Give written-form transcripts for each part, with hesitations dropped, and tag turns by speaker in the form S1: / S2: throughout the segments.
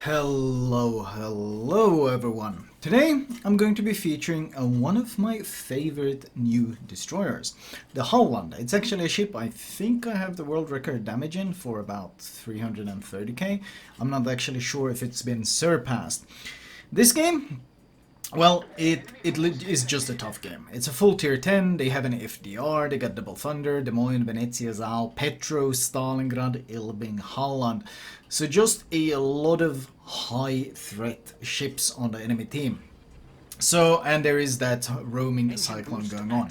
S1: Hello everyone. Today I'm going to be featuring one of my favorite new destroyers, the Halland. It's actually a ship I think I have the world record damage in for about 330k. I'm not actually sure if it's been surpassed. This game, well, it is just a tough game. It's a full tier 10, they have an FDR, they got Double Thunder, Des Moines, Venezia, Zal, Petro, Stalingrad, Elbing, Halland. So just a lot of high threat ships on the enemy team. So, and there is that roaming cyclone going on.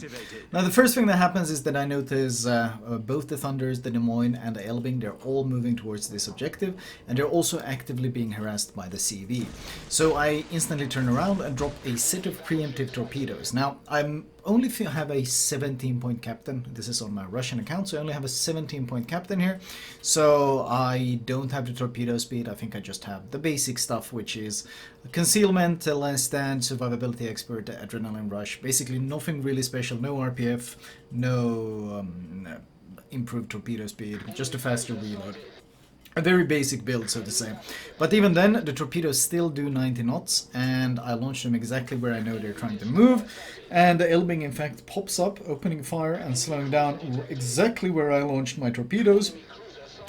S1: Now the first thing that happens is that I notice both the Thunders, the Des Moines and the Elbing, they're all moving towards this objective, and they're also actively being harassed by the CV. So I instantly turn around and drop a set of preemptive torpedoes. Now I'm only have a 17-point captain. This is on my Russian account, so I only have a 17-point captain here. So I don't have the torpedo speed. I think I just have the basic stuff, which is concealment, last stand, survivability expert, adrenaline rush. Basically nothing really special. No RPF, no improved torpedo speed, just a faster reload. A very basic build, so to say. But even then, the torpedoes still do 90 knots, and I launch them exactly where I know they're trying to move. And the Elbing, in fact, pops up, opening fire and slowing down exactly where I launched my torpedoes.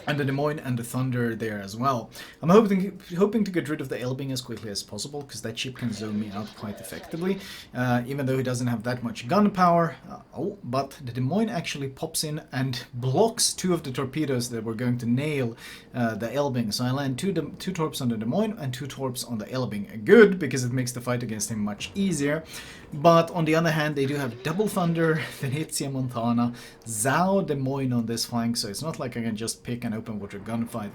S1: And the Des Moines and the Thunder there as well. I'm hoping to get rid of the Elbing as quickly as possible, because that ship can zone me out quite effectively, even though he doesn't have that much gun power. But the Des Moines actually pops in and blocks two of the torpedoes that were going to nail the Elbing. So I land two Torps on the Des Moines and two Torps on the Elbing. Good, because it makes the fight against him much easier. But on the other hand, they do have Double Thunder, Venezia, Montana, Zao, Des Moines on this flank, so it's not like I can just pick an open water gunfight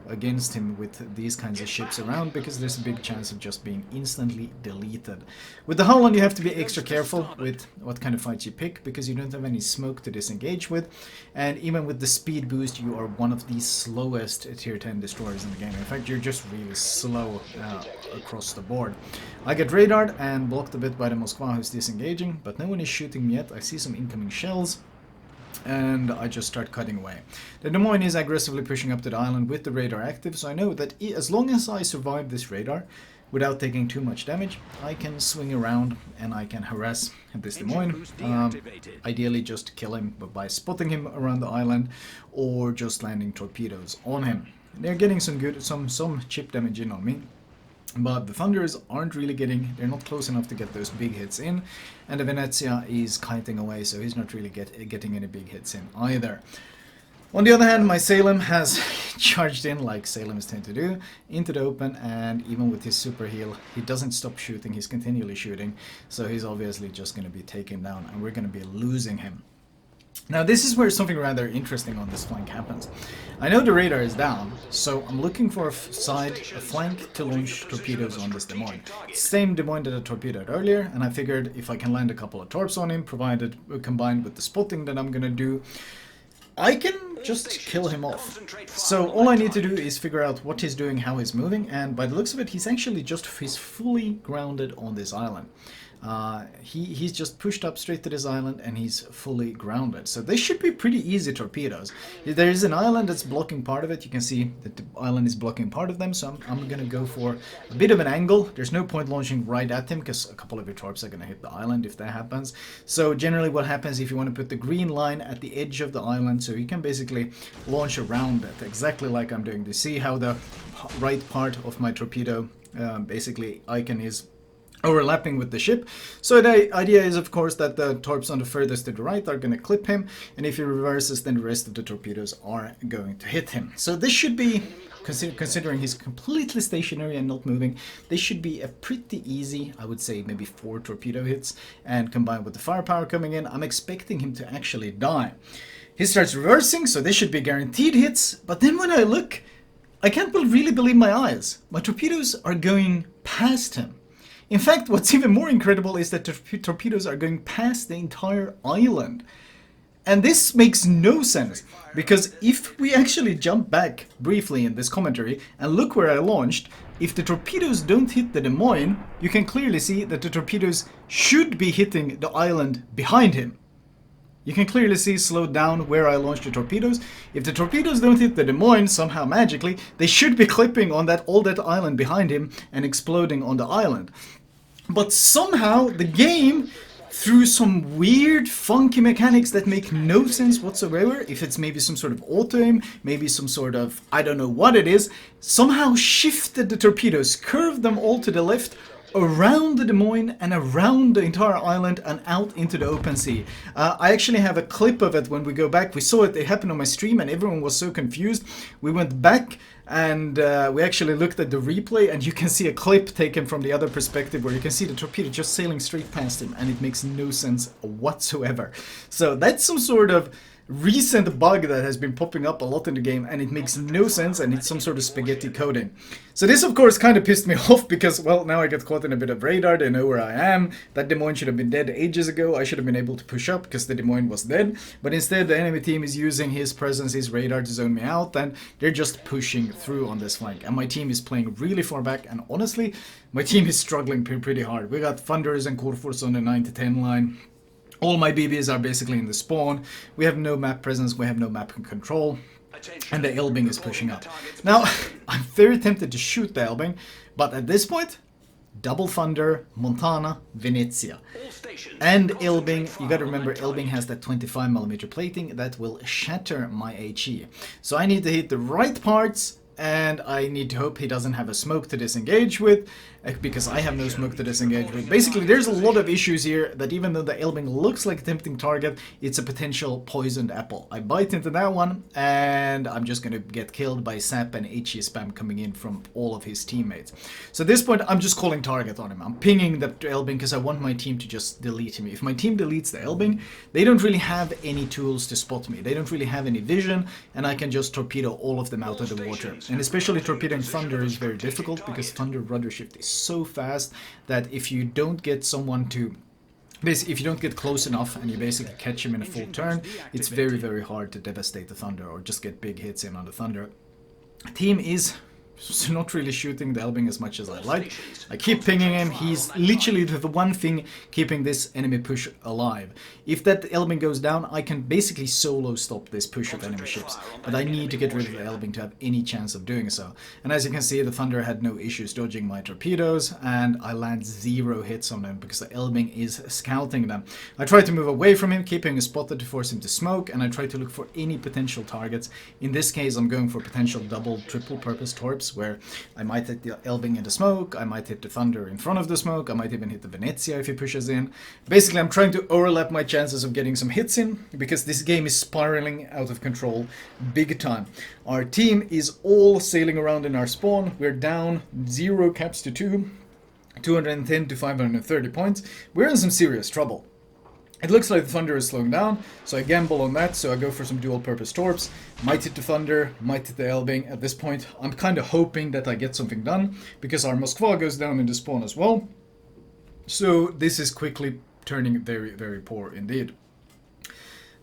S1: against him with these kinds of ships around, because there's a big chance of just being instantly deleted. With the Halland, you have to be extra careful with what kind of fights you pick, because you don't have any smoke to disengage with, and even with the speed boost, you are one of the slowest tier 10 destroyers in the game. In fact, you're just really slow across the board. I get radared and blocked a bit by the Moskva, who's disengaging, but no one is shooting me yet. I see some incoming shells, and I just start cutting away. The Des Moines is aggressively pushing up to the island with the radar active, so I know that as long as I survive this radar without taking too much damage, I can swing around and I can harass this Des Moines. Ideally just kill him by spotting him around the island or just landing torpedoes on him. They're getting some chip damage in on me. But the Thunders aren't really they're not close enough to get those big hits in, and the Venezia is kiting away, so he's not really getting any big hits in either. On the other hand, my Salem has charged in, like Salems tend to do, into the open, and even with his super heal, he doesn't stop shooting, he's continually shooting, so he's obviously just going to be taken down, and we're going to be losing him. Now this is where something rather interesting on this flank happens. I know the radar is down, so I'm looking for a flank to launch torpedoes on this Des Moines. Same Des Moines that I torpedoed earlier, and I figured if I can land a couple of Torps on him, combined with the spotting that I'm gonna do, I can just kill him off. So all I need to do is figure out what he's doing, how he's moving, and by the looks of it, he's fully grounded on this island. He's just pushed up straight to this island and he's fully grounded. So they should be pretty easy torpedoes. There is an island that's blocking part of it. You can see that the island is blocking part of them, so I'm going to go for a bit of an angle. There's no point launching right at him because a couple of your Torps are going to hit the island if that happens. So generally what happens if you want to put the green line at the edge of the island, so you can basically launch around it, exactly like I'm doing. You see how the right part of my torpedo basically icon is overlapping with the ship. So the idea is, of course, that the Torps on the furthest to the right are going to clip him, and if he reverses, then the rest of the torpedoes are going to hit him. So this should be, considering he's completely stationary and not moving, this should be a pretty easy, I would say maybe 4 torpedo hits, and combined with the firepower coming in, I'm expecting him to actually die. He starts reversing, so this should be guaranteed hits, but then when I look, I can't really believe my eyes. My torpedoes are going past him. In fact, what's even more incredible is that torpedoes are going past the entire island. And this makes no sense, because if we actually jump back briefly in this commentary and look where I launched, if the torpedoes don't hit the Des Moines, you can clearly see that the torpedoes should be hitting the island behind him. You can clearly see slowed down where I launched the torpedoes. If the torpedoes don't hit the Des Moines somehow magically, they should be clipping on all that island behind him and exploding on the island. But somehow the game, through some weird funky mechanics that make no sense whatsoever, if it's maybe some sort of auto-aim, maybe some sort of, I don't know what it is, somehow shifted the torpedoes, curved them all to the left, around the Des Moines and around the entire island and out into the open sea. I actually have a clip of it when we go back. We saw it happen on my stream and everyone was so confused. We went back and we actually looked at the replay, and you can see a clip taken from the other perspective where you can see the torpedo just sailing straight past him, and it makes no sense whatsoever. So that's some sort of recent bug that has been popping up a lot in the game, and it makes no sense, and it's some sort of spaghetti coding. So this of course kind of pissed me off because, well, now I get caught in a bit of radar. They know where I am. That Des Moines should have been dead ages ago. I should have been able to push up because the Des Moines was dead, but instead the enemy team is using his presence, his radar, to zone me out, and they're just pushing through on this flank, and my team is playing really far back, and honestly my team is struggling pretty hard. We got Thunders and Torps on the 9 to 10 line. All my BBs are basically in the spawn. We have no map presence, we have no map control, and the Elbing is pushing up. Now, I'm very tempted to shoot the Elbing, but at this point, double Thunder, Montana, Venezia. And Elbing, you gotta remember, Elbing has that 25mm plating that will shatter my HE. So I need to hit the right parts, and I need to hope he doesn't have a smoke to disengage with, because I have no smoke to disengage with. Basically, there's a lot of issues here that even though the Elbing looks like a tempting target, it's a potential poisoned apple. I bite into that one, and I'm just gonna get killed by sap and HE spam coming in from all of his teammates. So at this point, I'm just calling target on him. I'm pinging the Elbing because I want my team to just delete me. If my team deletes the Elbing, they don't really have any tools to spot me. They don't really have any vision, and I can just torpedo all of them out of the water. And especially torpedoing Thunder is very difficult because Thunder rudder shift is so fast that if you don't get someone to, if you don't get close enough and you basically catch him in a full turn, it's very hard to devastate the Thunder or just get big hits in on the Thunder. Team is not really shooting the Elbing as much as I'd like. I keep pinging him. He's literally the one thing keeping this enemy push alive. If that Elbing goes down, I can basically solo stop this push of enemy ships, but I need to get rid of the Elbing to have any chance of doing so. And as you can see, the Thunder had no issues dodging my torpedoes, and I land 0 hits on them because the Elbing is scouting them. I try to move away from him, keeping a spotted to force him to smoke, and I try to look for any potential targets. In this case, I'm going for potential double, triple purpose Torps, where I might hit the Elbing in the smoke, I might hit the Thunder in front of the smoke, I might even hit the Venezia if he pushes in. Basically, I'm trying to overlap my chances of getting some hits in, because this game is spiraling out of control big time. Our team is all sailing around in our spawn. We're down 0 caps to 2, 210 to 530 points. We're in some serious trouble. It looks like the Thunder is slowing down, so I gamble on that, so I go for some dual-purpose Torps. Might hit the Thunder, might hit the Elbing. At this point, I'm kind of hoping that I get something done, because our Moskva goes down in the spawn as well. So this is quickly turning very poor indeed.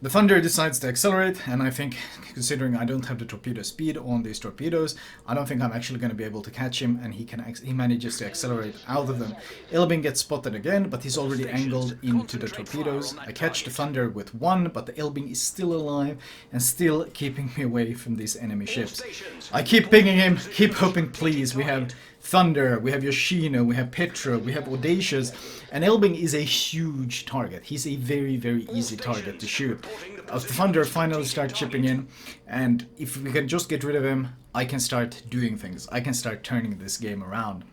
S1: The Thunder decides to accelerate, and I think, considering I don't have the torpedo speed on these torpedoes, I don't think I'm actually going to be able to catch him, and he manages to accelerate out of them. Elbing gets spotted again, but he's already angled into the torpedoes. I catch the Thunder with 1, but the Elbing is still alive and still keeping me away from these enemy ships. I keep pinging him, keep hoping, please. We have Thunder, we have Yoshino, we have Petro, we have Audacious, and Elbing is a huge target. He's a very easy target to shoot. The Thunder finally start chipping in, and if we can just get rid of him, I can start doing things. I can start turning this game around.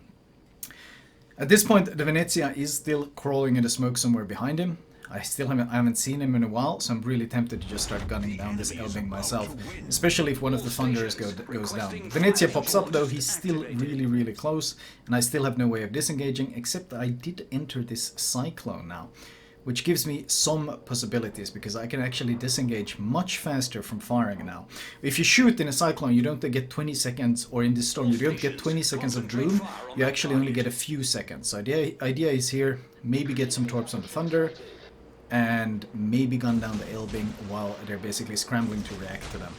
S1: At this point, the Venezia is still crawling in the smoke somewhere behind him. I haven't seen him in a while, so I'm really tempted to just start gunning down this Elbing myself, especially if one of the Thunders goes down. Venezia pops up though, he's still really close, and I still have no way of disengaging, except that I did enter this Cyclone now, which gives me some possibilities, because I can actually disengage much faster from firing now. If you shoot in a Cyclone, you don't get 20 seconds, or in this storm, you don't get 20 seconds of bloom, you actually only get a few seconds. So idea is here, maybe get some Torps on the Thunder, and maybe gun down the Elbing while they're basically scrambling to react to them.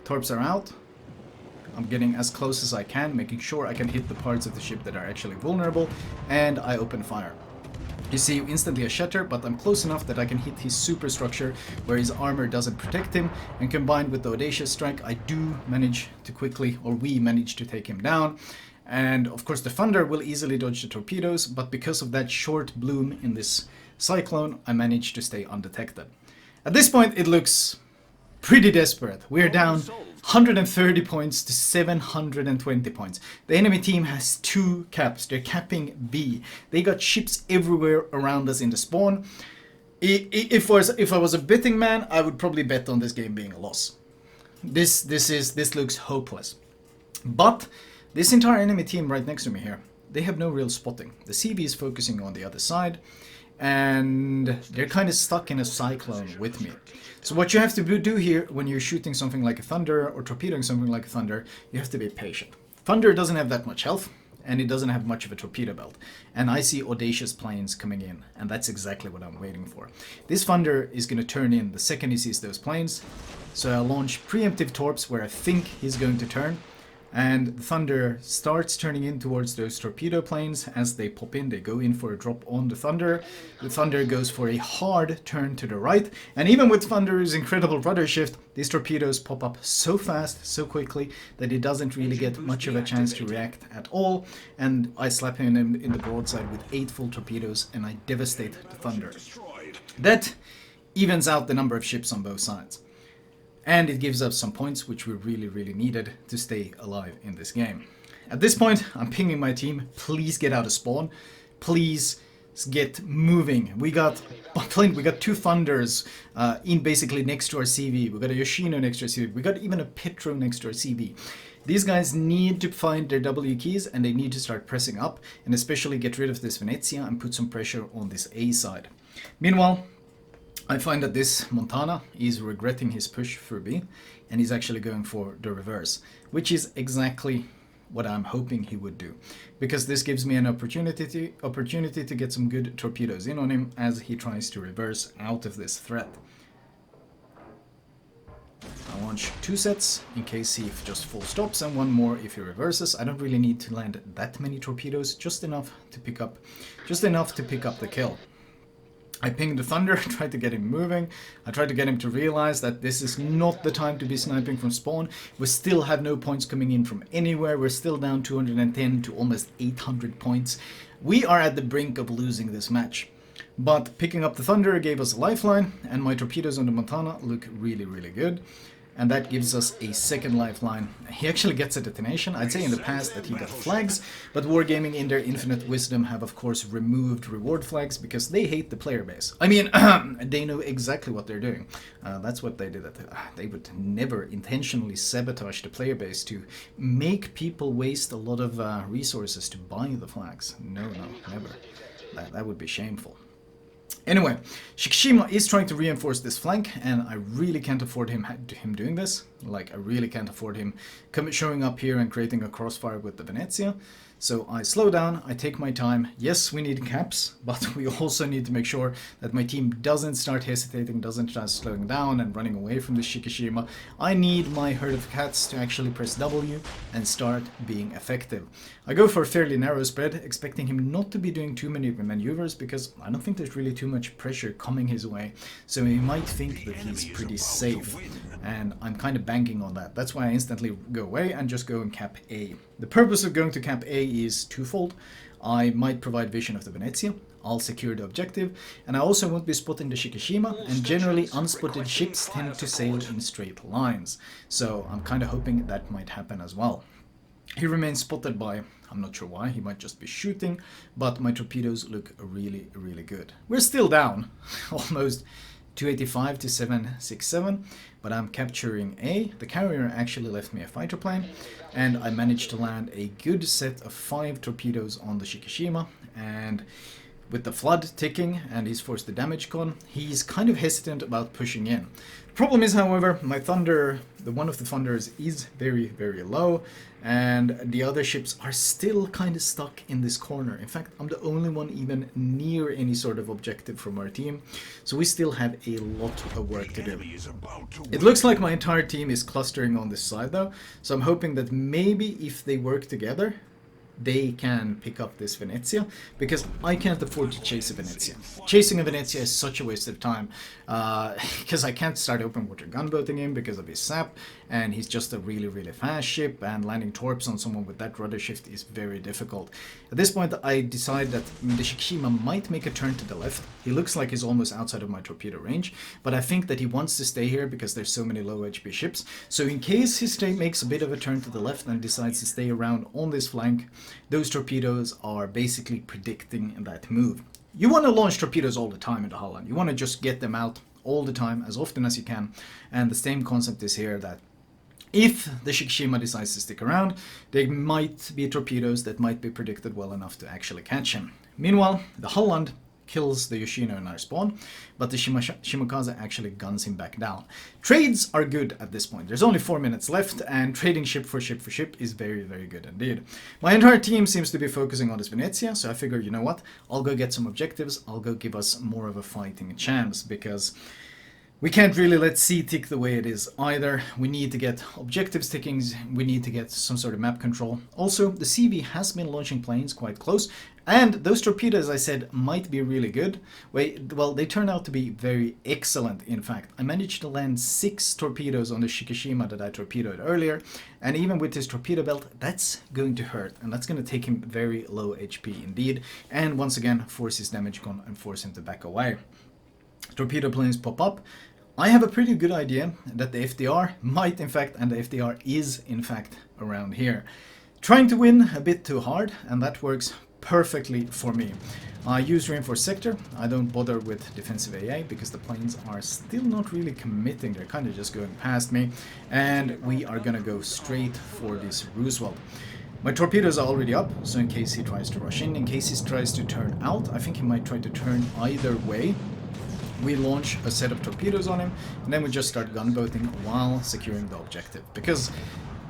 S1: Torps are out. I'm getting as close as I can, making sure I can hit the parts of the ship that are actually vulnerable, and I open fire. You see instantly a shatter, but I'm close enough that I can hit his superstructure where his armor doesn't protect him, and combined with the audacious strike, I do manage to quickly, or we manage to take him down. And of course the thunder will easily dodge the torpedoes, but because of that short bloom in this cyclone, I managed to stay undetected. At this point it looks pretty desperate. We're down 130 points to 720 points. The enemy team has 2 caps. They're capping B. They got ships everywhere around us in the spawn. If I was a betting man, I would probably bet on this game being a loss. This looks hopeless. But this entire enemy team right next to me here, they have no real spotting. The CB is focusing on the other side, and they're kind of stuck in a cyclone with me. So what you have to do here when you're shooting something like a Thunder or torpedoing something like a Thunder, you have to be patient. Thunder doesn't have that much health, and it doesn't have much of a torpedo belt. And I see audacious planes coming in, and that's exactly what I'm waiting for. This Thunder is going to turn in the second he sees those planes, so I'll launch preemptive torps where I think he's going to turn. And the Thunder starts turning in towards those torpedo planes. As they pop in, they go in for a drop on the Thunder. The Thunder goes for a hard turn to the right. And even with Thunder's incredible rudder shift, these torpedoes pop up so fast, so quickly, that it doesn't really get much of a chance to react at all. And I slap him in the broadside with 8 full torpedoes, and I devastate the Thunder. That evens out the number of ships on both sides. And it gives us some points which we really needed to stay alive in this game. At this point, I'm pinging my team, please get out of spawn. Please get moving. We got 2 Thunders in basically next to our CV. We got a Yoshino next to our CV. We got even a Petro next to our CV. These guys need to find their W keys, and they need to start pressing up, and especially get rid of this Venezia and put some pressure on this A side. Meanwhile, I find that this Montana is regretting his push through B, and he's actually going for the reverse, which is exactly what I'm hoping he would do, because this gives me an opportunity to get some good torpedoes in on him as he tries to reverse out of this threat. I launch 2 sets in case he just full stops, and 1 more if he reverses. I don't really need to land that many torpedoes, just enough to pick up the kill. I pinged the Thunder, tried to get him moving. I tried to get him to realize that this is not the time to be sniping from spawn. We still have no points coming in from anywhere. We're still down 210 to almost 800 points. We are at the brink of losing this match. But picking up the Thunder gave us a lifeline, and my torpedoes on the Montana look really good. And that gives us a second lifeline. He actually gets a detonation. I'd say in the past that he got flags, but Wargaming in their infinite wisdom have of course removed reward flags because they hate the player base. I mean, they know exactly what they're doing. That's what they did. They would never intentionally sabotage the player base to make people waste a lot of resources to buy the flags. No, never. That would be shameful. Anyway, Shikishima is trying to reinforce this flank, and I really can't afford him doing this. Like, I really can't afford him showing up here and creating a crossfire with the Venezia. So I slow down, I take my time. Yes, we need caps, but we also need to make sure that my team doesn't start hesitating, doesn't start slowing down and running away from the Shikishima. I need my herd of cats to actually press W and start being effective. I go for a fairly narrow spread, expecting him not to be doing too many maneuvers because I don't think there's really too much pressure coming his way. So he might think that he's pretty safe, and I'm kind of banking on that. That's why I instantly go away and just go and cap A. The purpose of going to cap A is twofold. I might provide vision of the Venezia, I'll secure the objective, and I also won't be spotting the Shikishima, and generally unspotted ships tend to sail in straight lines. So I'm kind of hoping that might happen as well. He remains spotted by, I'm not sure why, he might just be shooting, but my torpedoes look really good. We're still down, almost 285 to 767, but I'm capturing A. The carrier actually left me a fighter plane, and I managed to land a good set of 5 torpedoes on the Shikishima, and with the flood ticking and he's forced the damage con, he's kind of hesitant about pushing in. The problem is, however, my Thunder, one of the Thunders is very low, and the other ships are still kind of stuck in this corner. In fact, I'm the only one even near any sort of objective from our team, so we still have a lot of work to do. It looks like my entire team is clustering on this side though, so I'm hoping that maybe if they work together, they can pick up this Venezia, because I can't afford to chase a Venezia. Chasing a Venezia is such a waste of time, because I can't start open water gunboating him because of his sap, and he's just a really, really fast ship, and landing Torps on someone with that rudder shift is very difficult. At this point, I decide that the Shikishima might make a turn to the left. He looks like he's almost outside of my torpedo range, but I think that he wants to stay here because there's so many low HP ships. So in case he makes a bit of a turn to the left and decides to stay around on this flank, those torpedoes are basically predicting that move. You want to launch torpedoes all the time in the Halland. You want to just get them out all the time, as often as you can. And the same concept is here, that if the Shikishima decides to stick around, there might be torpedoes that might be predicted well enough to actually catch him. Meanwhile, the Halland kills the Yoshino in our spawn, but the Shimakaze actually guns him back down. Trades are good at this point. There's only 4 minutes left, and trading ship for ship for ship is very, very good indeed. My entire team seems to be focusing on this Venezia, so I figure, you know what, I'll go get some objectives, I'll go give us more of a fighting chance, because we can't really let C tick the way it is either. We need to get objectives ticking, we need to get some sort of map control. Also, the CV has been launching planes quite close, and those torpedoes, I said, might be really good. Well, they turn out to be very excellent, in fact. I managed to land 6 torpedoes on the Shikishima that I torpedoed earlier, and even with his torpedo belt, that's going to hurt, and that's going to take him very low HP indeed, and once again, force his damage gun and force him to back away. Torpedo planes pop up. I have a pretty good idea that the FDR might in fact, and the FDR is in fact around here. Trying to win a bit too hard, and that works perfectly for me. I use reinforced sector. I don't bother with defensive AA because the planes are still not really committing. They're kind of just going past me, and we are gonna go straight for this Roosevelt. My torpedoes are already up, so in case he tries to rush in case he tries to turn out, I think he might try to turn either way. We launch a set of torpedoes on him, and then we just start gunboating while securing the objective. Because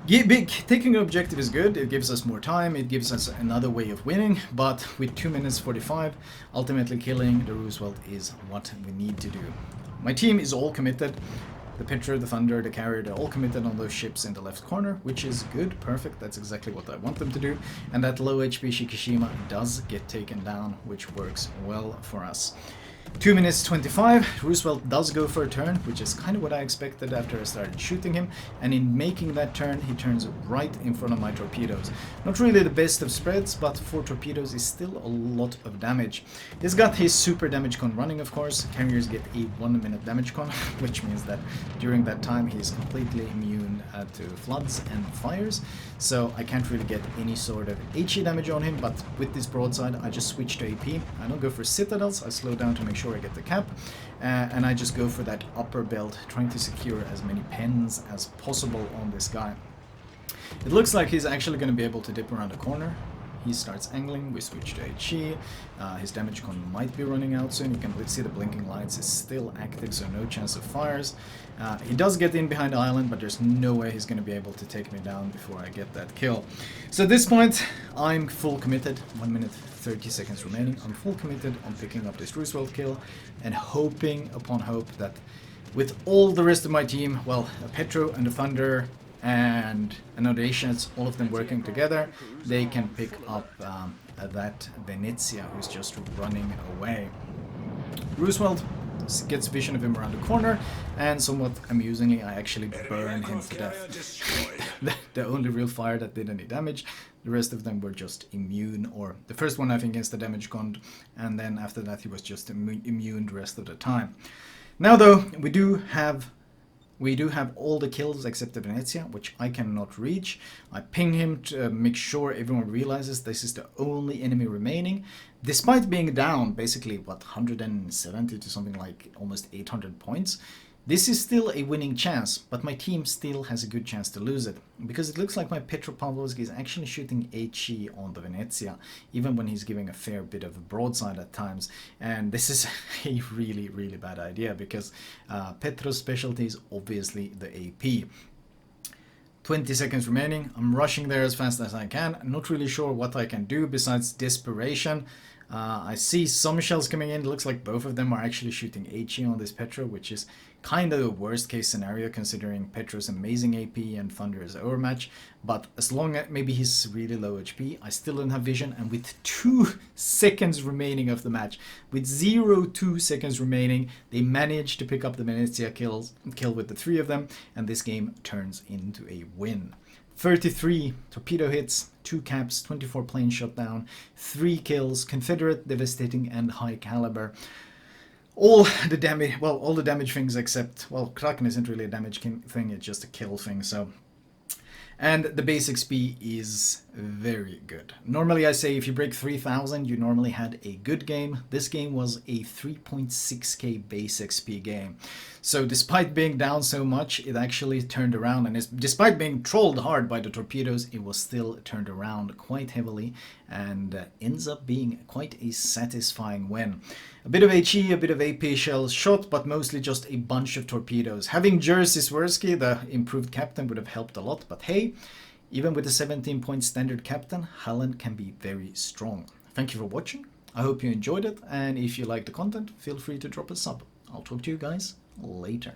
S1: taking an objective is good, it gives us more time, it gives us another way of winning, but with 2 minutes 45, ultimately killing the Roosevelt is what we need to do. My team is all committed. The Pitcher, the Thunder, the Carrier, they're all committed on those ships in the left corner, which is good, perfect, that's exactly what I want them to do. And that low HP Shikishima does get taken down, which works well for us. 2 minutes 25, Roosevelt does go for a turn, which is kind of what I expected after I started shooting him, and in making that turn, he turns right in front of my torpedoes. Not really the best of spreads, but 4 torpedoes is still a lot of damage. He's got his super damage con running, of course. Carriers get a 1 minute damage con, which means that during that time he is completely immune to floods and fires, so I can't really get any sort of HE damage on him, but with this broadside I just switch to AP. I don't go for citadels, I slow down to make sure I get the cap, and I just go for that upper belt, trying to secure as many pens as possible on this guy. It looks like he's actually going to be able to dip around the corner. He starts angling, we switch to HE, his damage con might be running out soon. You can see the blinking lights is still active, so no chance of fires. He does get in behind the island, but there's no way he's going to be able to take me down before I get that kill. So at this point, I'm full committed. 1 minute 30 seconds remaining. I'm full committed on picking up this Roosevelt kill, and hoping upon hope that with all the rest of my team, well, a Petro and a Thunder and an Audacious, all of them working together, they can pick up that Venezia who's just running away. Roosevelt gets vision of him around the corner, and somewhat amusingly I actually burn him to death. The only real fire that did any damage, the rest of them were just immune, or the first one I think is the damage con, and then after that he was just immune the rest of the time. Now though, we do have all the kills except the Venezia, which I cannot reach. I ping him to make sure everyone realizes this is the only enemy remaining. Despite being down basically, what, 170 to something like almost 800 points, this is still a winning chance, but my team still has a good chance to lose it, because it looks like my Petropavlovsky is actually shooting HE on the Venezia, even when he's giving a fair bit of a broadside at times, and this is a really, really bad idea, because Petro's specialty is obviously the AP. 20 seconds remaining, I'm rushing there as fast as I can. I'm not really sure what I can do besides desperation. I see some shells coming in. It looks like both of them are actually shooting HE on this Petro, which is kind of the worst case scenario considering Petro's amazing AP and Thunder's overmatch. But as long as maybe he's really low HP, I still don't have vision. And with 2 seconds remaining of the match, with 0.2 seconds remaining, they managed to pick up the Venezia kill with the 3 of them, and this game turns into a win. 33 torpedo hits, 2 caps, 24 planes shot down, 3 kills, Confederate, devastating, and high caliber. All the damage, well, all the damage things except, well, Kraken isn't really a damage thing, it's just a kill thing, so. And the base XP is very good. Normally I say if you break 3000, you normally had a good game. This game was a 3.6k base XP game. So despite being down so much, it actually turned around, and despite being trolled hard by the torpedoes, it was still turned around quite heavily, and ends up being quite a satisfying win. A bit of HE, a bit of AP shells shot, but mostly just a bunch of torpedoes. Having Jerzy Swirsky, the improved captain, would have helped a lot, but hey, even with a 17-point standard captain, Halland can be very strong. Thank you for watching. I hope you enjoyed it, and if you like the content, feel free to drop a sub. I'll talk to you guys later.